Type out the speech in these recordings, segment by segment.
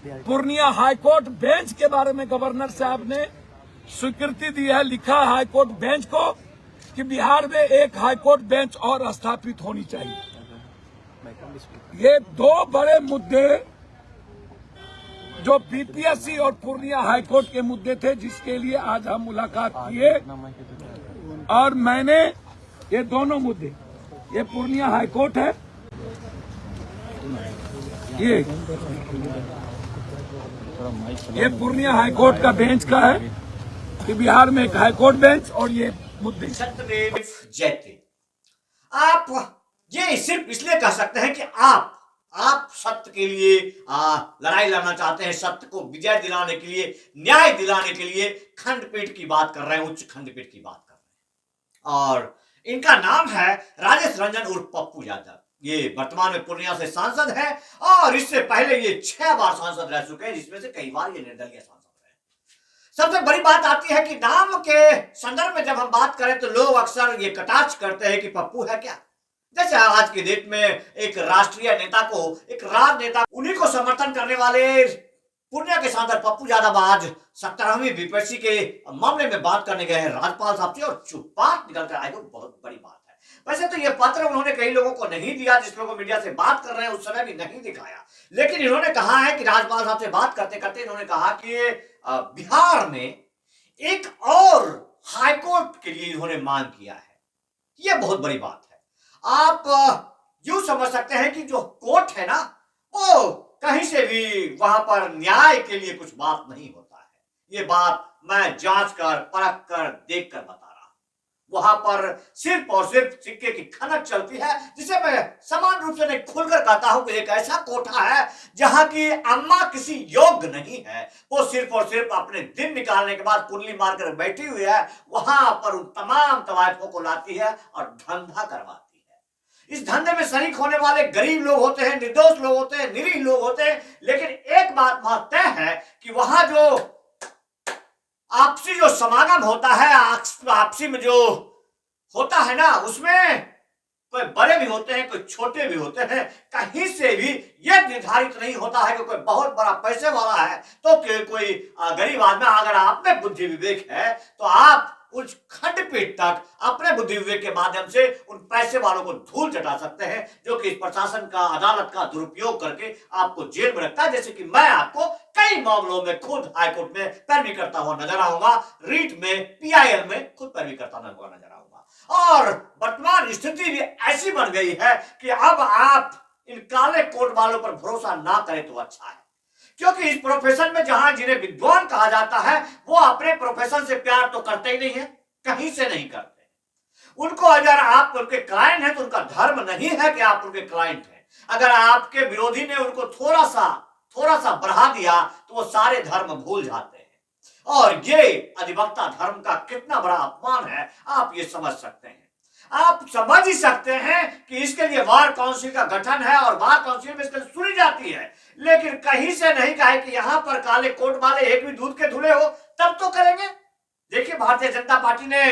Purnia high court bench के बारे में गवर्नर साहब ने स्वीकृति दी है। लिखा है हाईकोर्ट बेंच को कि बिहार में एक हाईकोर्ट बेंच और स्थापित होनी चाहिए। ये दो बड़े मुद्दे जो पीपीएससी और पूर्णिया हाईकोर्ट के मुद्दे थे, जिसके लिए आज हम मुलाकात किए। और मैंने ये दोनों मुद्दे, ये पूर्णिया हाईकोर्ट है, ये पूर्णिया हाईकोर्ट का बेंच का है कि बिहार में एक हाईकोर्ट बेंच, और ये मुद्दे सत्यदेव जयते। आप ये सिर्फ इसलिए कह सकते हैं कि आप सत्य के लिए लड़ाई लड़ना चाहते हैं, सत्य को विजय दिलाने के लिए, न्याय दिलाने के लिए खंडपीठ की बात कर रहे हैं, उच्च खंडपीठ की बात कर रहे हैं। और इनका नाम है राजेश रंजन उर्फ पप्पू यादव। ये वर्तमान में पूर्णिया से सांसद है और इससे पहले ये 6 बार सांसद रह चुके हैं, जिसमें से कई बार ये निर्दलीय सांसद रहे। सबसे बड़ी बात आती है कि नाम के संदर्भ में जब हम बात करें तो लोग अक्सर ये कटाक्ष करते हैं कि पप्पू है क्या। जैसे आज की डेट में एक राष्ट्रीय नेता को, एक राजनेता, उन्हीं को समर्थन करने वाले पूर्णिया के सांसद पप्पू यादव आज 17वीं बीपीएससी के मामले में बात करने गए हैं राज्यपाल साहब से, और चुप्पात निकल कर आए। बहुत बड़ी बात है। वैसे तो ये पत्र उन्होंने कई लोगों को नहीं दिया, जिस लोगों मीडिया से बात कर रहे हैं उस समय भी नहीं दिखाया, लेकिन इन्होंने कहा है कि राज्यपाल साहब से बात करते करते इन्होंने कहा कि बिहार में एक और हाईकोर्ट के लिए इन्होंने मांग किया है। यह बहुत बड़ी बात है। आप यूं समझ सकते हैं कि जो कोर्ट है ना, वो कहीं से भी वहां पर न्याय के लिए कुछ बात नहीं होता है। ये बात मैं जांच कर, परख कर, देख कर बता रहा हूं। वहां पर सिर्फ और सिर्फ सिक्के की खनक चलती है, जिसे मैं समान रूप से नहीं खुलकर कहता हूं कि एक ऐसा कोठा है जहां की अम्मा किसी योग्य नहीं है। वो सिर्फ और सिर्फ अपने दिन निकालने के बाद कुंडली मारकर बैठी हुई है, वहां पर उन तमाम तवायफों को लाती है और धंधा करवाती है। इस धंधे में शरीक होने वाले गरीब लोग होते हैं, निर्दोष लोग होते हैं, निरीह लोग होते हैं, लेकिन एक बात वहां तय है कि वहां जो आपसी जो समागम होता है, आपसी में जो होता है ना, उसमें कोई बड़े भी होते हैं, कोई छोटे भी होते हैं। कहीं से भी यह निर्धारित नहीं होता है कि कोई बहुत बड़ा पैसे वाला है तो कोई गरीब आदमी। अगर आप में बुद्धि विवेक है तो आप उस खंडपीठ तक अपने बुद्धि विवेक के माध्यम से उन पैसे वालों को धूल चटा सकते हैं, जो कि इस प्रशासन का, अदालत का दुरुपयोग करके आपको जेल में रखता है। जैसे कि मैं आपको कई मामलों में खुद हाईकोर्ट में पैरवी करता हुआ नजर आऊंगा, रीट में, पीआईएल में खुद पैरवी करता हुआ नजर आऊंगा। और वर्तमान स्थिति भी ऐसी बन गई है कि अब आप इन काले कोट वालों पर भरोसा ना करें तो अच्छा है, क्योंकि इस प्रोफेशन में जहां जिन्हें विद्वान कहा जाता है, वो अपने प्रोफेशन से प्यार तो करते ही नहीं है, कहीं से नहीं करते। उनको अगर आप उनके क्लाइंट हैं तो उनका धर्म नहीं है कि आप उनके क्लाइंट हैं। अगर आपके विरोधी ने उनको थोड़ा सा बढ़ा दिया तो वो सारे धर्म भूल जाते हैं। और ये अधिवक्ता धर्म का कितना बड़ा अपमान है, आप ये समझ सकते हैं। आप समझ ही सकते हैं कि इसके लिए बार काउंसिल का गठन है और बार काउंसिल में इसके सुनी जाती है, लेकिन कहीं से नहीं कहा कि यहां पर काले कोट वाले एक भी दूध के धुले हो तब तो करेंगे। देखिए, भारतीय जनता पार्टी ने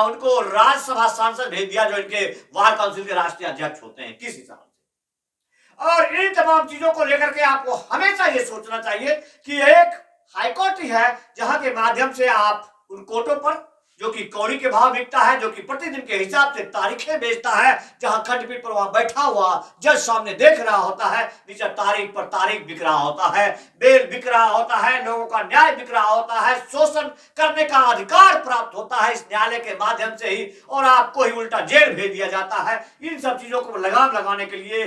उनको राज्यसभा सांसद भेज दिया, जो इनके बार काउंसिल के राष्ट्रीय अध्यक्ष होते हैं, किस हिसाब से। और इन तमाम चीजों को लेकर के आपको हमेशा यह सोचना चाहिए कि एक हाईकोर्ट ही है जहां के माध्यम से आप उन कोर्टों पर, जो कि कौड़ी के भाव बिकता है, जो कि प्रतिदिन के हिसाब से तारीखें बेचता है, जहां खंडपीठ पर वहां बैठा हुआ जज सामने देख रहा होता है, नीचे तारीख पर तारीख बिक रहा होता है, बेल बिक रहा होता है, लोगों का न्याय बिक रहा होता है, शोषण करने का अधिकार प्राप्त होता है इस न्यायालय के माध्यम से ही, और आपको ही उल्टा जेल भेज दिया जाता है। इन सब चीजों को लगाम लगाने के लिए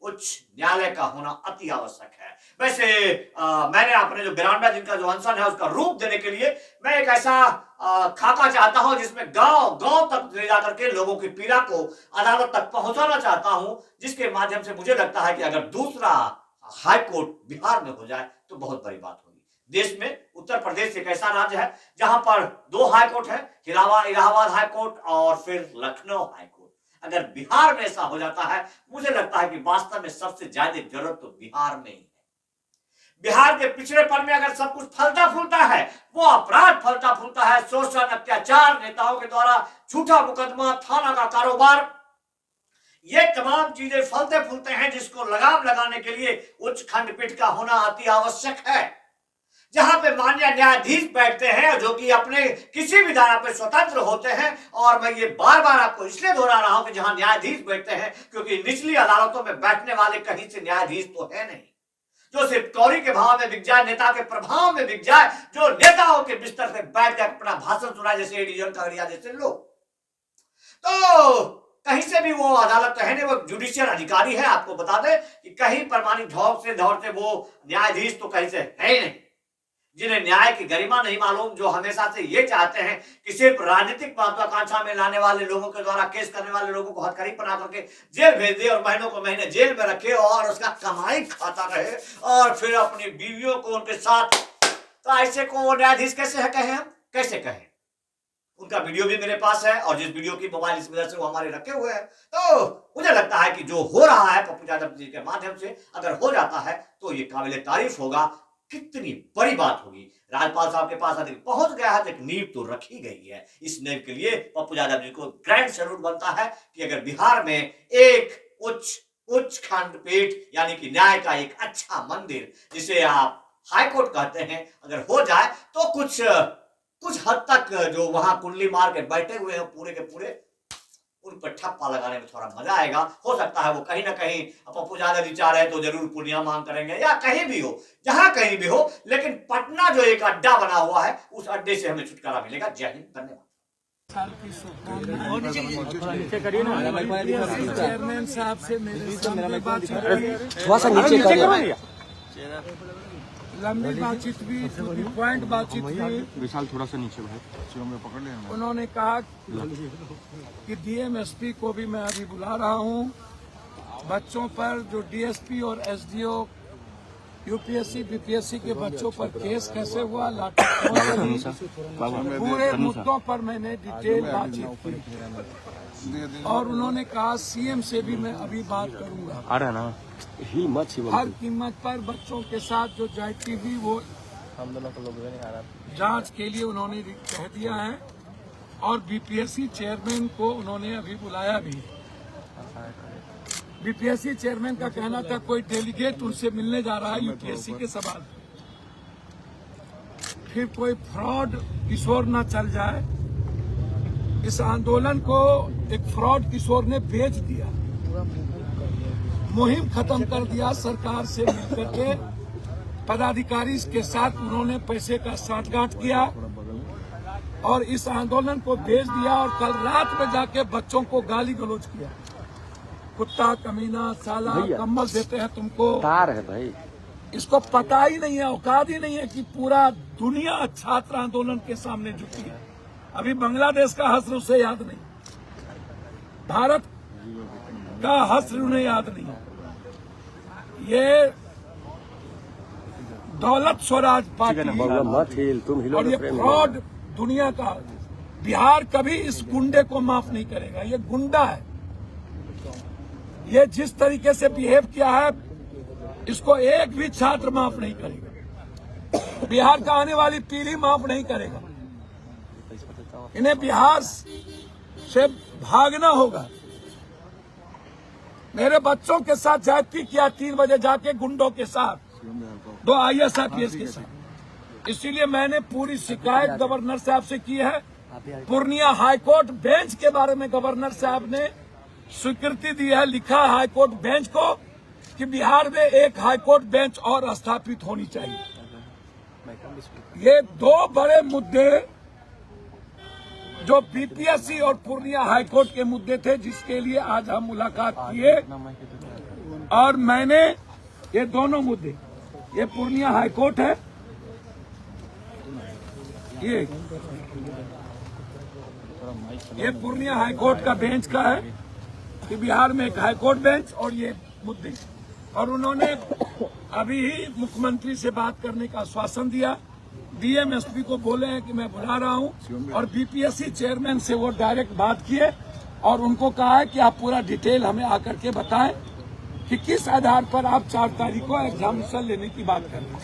उच्च न्यायालय का होना अति आवश्यक है। वैसे मैंने अपने जो 92 दिन का जो अनशन है उसका रूप देने के लिए मैं एक ऐसा खाका चाहता हूं जिसमें गांव गांव तक ले जाकर के लोगों की पीड़ा को अदालत तक पहुंचाना चाहता हूं, जिसके माध्यम से मुझे लगता है कि अगर दूसरा हाईकोर्ट बिहार में हो जाए तो बहुत बड़ी बात होगी। देश में उत्तर प्रदेश एक ऐसा राज्य है जहां पर 2 हाईकोर्ट है, इलाहाबाद हाईकोर्ट और फिर लखनऊ हाईकोर्ट। अगर बिहार में ऐसा हो जाता है, मुझे लगता है कि वास्तव में सबसे ज्यादा जरूरत तो बिहार में ही है। बिहार के पिछड़ेपन में अगर सब कुछ फलता फूलता है, वो अपराध फलता फूलता है, शोषण, अत्याचार, नेताओं के द्वारा झूठा मुकदमा, थाना का कारोबार, ये तमाम चीजें फलते फूलते हैं जिसको लगाम लगाने के लिए उच्च खंडपीठ का होना अति आवश्यक है, जहां पे माननीय न्यायाधीश बैठते हैं जो कि अपने किसी भी धारा पे स्वतंत्र होते हैं। और मैं ये बार बार आपको इसलिए दोहरा रहा हूं कि जहां न्यायाधीश बैठते हैं, क्योंकि निचली अदालतों में बैठने वाले कहीं से न्यायाधीश तो है नहीं, जो सिर्फ कौड़ी के भाव में बिक जाए, नेता के प्रभाव में बिक जाए, जो नेताओं के बिस्तर से बैठ कर अपना भाषण सुनाए, जैसे एडीजन खगड़िया जैसे लोग। तो कहीं से भी वो अदालत तो है नहीं, वो जुडिशियल अधिकारी है। आपको बता दें कि कहीं प्रमाणिक दौड़ से वो न्यायाधीश तो कहीं से है ही नहीं, जिन्हें न्याय की गरिमा नहीं मालूम, जो हमेशा से ये चाहते हैं कि सिर्फ राजनीतिक महत्वाकांक्षा में लाने वाले लोगों के द्वारा केस करने वाले लोगों को हथकड़ी बना करके जेल भेज दे और महीनों को महीने जेल में रखे और उसका कमाई खाता रहे और फिर अपनी बीवियों को उनके साथ। तो ऐसे को वो न्यायाधीश कैसे है कहें, हम कैसे कहें? उनका वीडियो भी मेरे पास है और जिस वीडियो की मोबाइल इस वजह से वो हमारे रखे हुए हैं। तो मुझे लगता है कि जो हो रहा है पप्पू यादव जी के माध्यम से अगर हो जाता है तो ये काबिले तारीफ होगा, कितनी बड़ी बात होगी। राज्यपाल साहब के पास अधिक पहुंच गया है तो एक नींव तो रखी गई है। इस नींव के लिए पप्पू यादव जी को ग्रैंड सैल्यूट बनता है कि अगर बिहार में एक उच्च खंडपीठ यानी कि न्याय का एक अच्छा मंदिर, जिसे आप हाईकोर्ट कहते हैं, अगर हो जाए तो कुछ हद तक जो वहां कुंडली मार के बैठे हुए हैं पूरे के पूरे, उन पर ठप्पा लगाने में थोड़ा मजा आएगा। हो सकता है वो कहीं ना कहीं पप्पू यादव जी चाह रहे हैं तो जरूर पूर्णिया मांग करेंगे या कहीं भी हो, जहां कहीं भी हो, लेकिन पटना जो एक अड्डा बना हुआ है उस अड्डे से हमें छुटकारा मिलेगा। जय हिंद, धन्यवाद। चेयरमैन साहब से मेरे सामने लंबी बातचीत हुई, पॉइंट बातचीत हुई। विशाल थोड़ा सा नीचे भाई पकड़ लेना। उन्होंने कहा कि डीएमएसपी को भी मैं अभी बुला रहा हूं। बच्चों पर जो डीएसपी और एसडीओ यूपीएससी बीपीएससी के बच्चों पर केस कैसे हुआ, पूरे मुद्दों पर मैंने डिटेल बातचीत की और उन्होंने कहा सीएम से भी मैं अभी बात करूंगा। हर कीमत पर बच्चों के साथ जो जाति हुई वो जांच के लिए उन्होंने कह दिया है और बीपीएससी चेयरमैन को उन्होंने अभी बुलाया भी। बीपीएससी चेयरमैन का कहना था कोई डेलीगेट उनसे मिलने जा रहा है यूपीएससी के सवाल, फिर कोई फ्रॉड किशोर न चल जाए। इस आंदोलन को एक फ्रॉड किशोर ने बेच दिया, मुहिम खत्म कर दिया। सरकार से मिलकर के पदाधिकारी के साथ उन्होंने पैसे का साठगांठ किया और इस आंदोलन को बेच दिया और कल रात में जाके बच्चों को गाली गलौज किया, कुत्ता, कमीना, साला, कम्बल देते हैं तुमको। तार है भाई, इसको पता ही नहीं है, औकात ही नहीं है कि पूरा दुनिया छात्र आंदोलन के सामने झुकी है। अभी बांग्लादेश का हश्र उसे याद नहीं, भारत का हश्र उन्हें याद नहीं। ये दौलत स्वराज पार्टी और ये फ्रॉड दुनिया का, बिहार कभी इस गुंडे को माफ नहीं करेगा। ये गुंडा है, ये जिस तरीके से बिहेव किया है इसको एक भी छात्र माफ नहीं करेगा, बिहार का आने वाली पीढ़ी माफ नहीं करेगा। इन्हें बिहार से भागना होगा। मेरे बच्चों के साथ जाति किया 3 बजे जाके गुंडों के साथ, 2 IAS के साथ। इसीलिए मैंने पूरी शिकायत गवर्नर साहब से की है। पूर्णिया हाईकोर्ट बेंच के बारे में गवर्नर साहब ने स्वीकृति दी है, लिखा हाईकोर्ट बेंच को कि बिहार में एक हाईकोर्ट बेंच और स्थापित होनी चाहिए। ये 2 बड़े मुद्दे जो बीपीएससी और पूर्णिया हाईकोर्ट के मुद्दे थे, जिसके लिए आज हम मुलाकात किए और मैंने ये दोनों मुद्दे, ये पूर्णिया हाईकोर्ट है, ये पूर्णिया हाईकोर्ट का बेंच का है कि बिहार में एक हाईकोर्ट बेंच और ये मुद्दे, और उन्होंने अभी ही मुख्यमंत्री से बात करने का आश्वासन दिया। डीएमएसपी को बोले हैं कि मैं बुला रहा हूं और बीपीएससी चेयरमैन से वो डायरेक्ट बात किए और उनको कहा है कि आप पूरा डिटेल हमें आकर के बताएं कि किस आधार पर आप 4 तारीख को एग्जामिनेशन लेने की बात कर रहे हैं।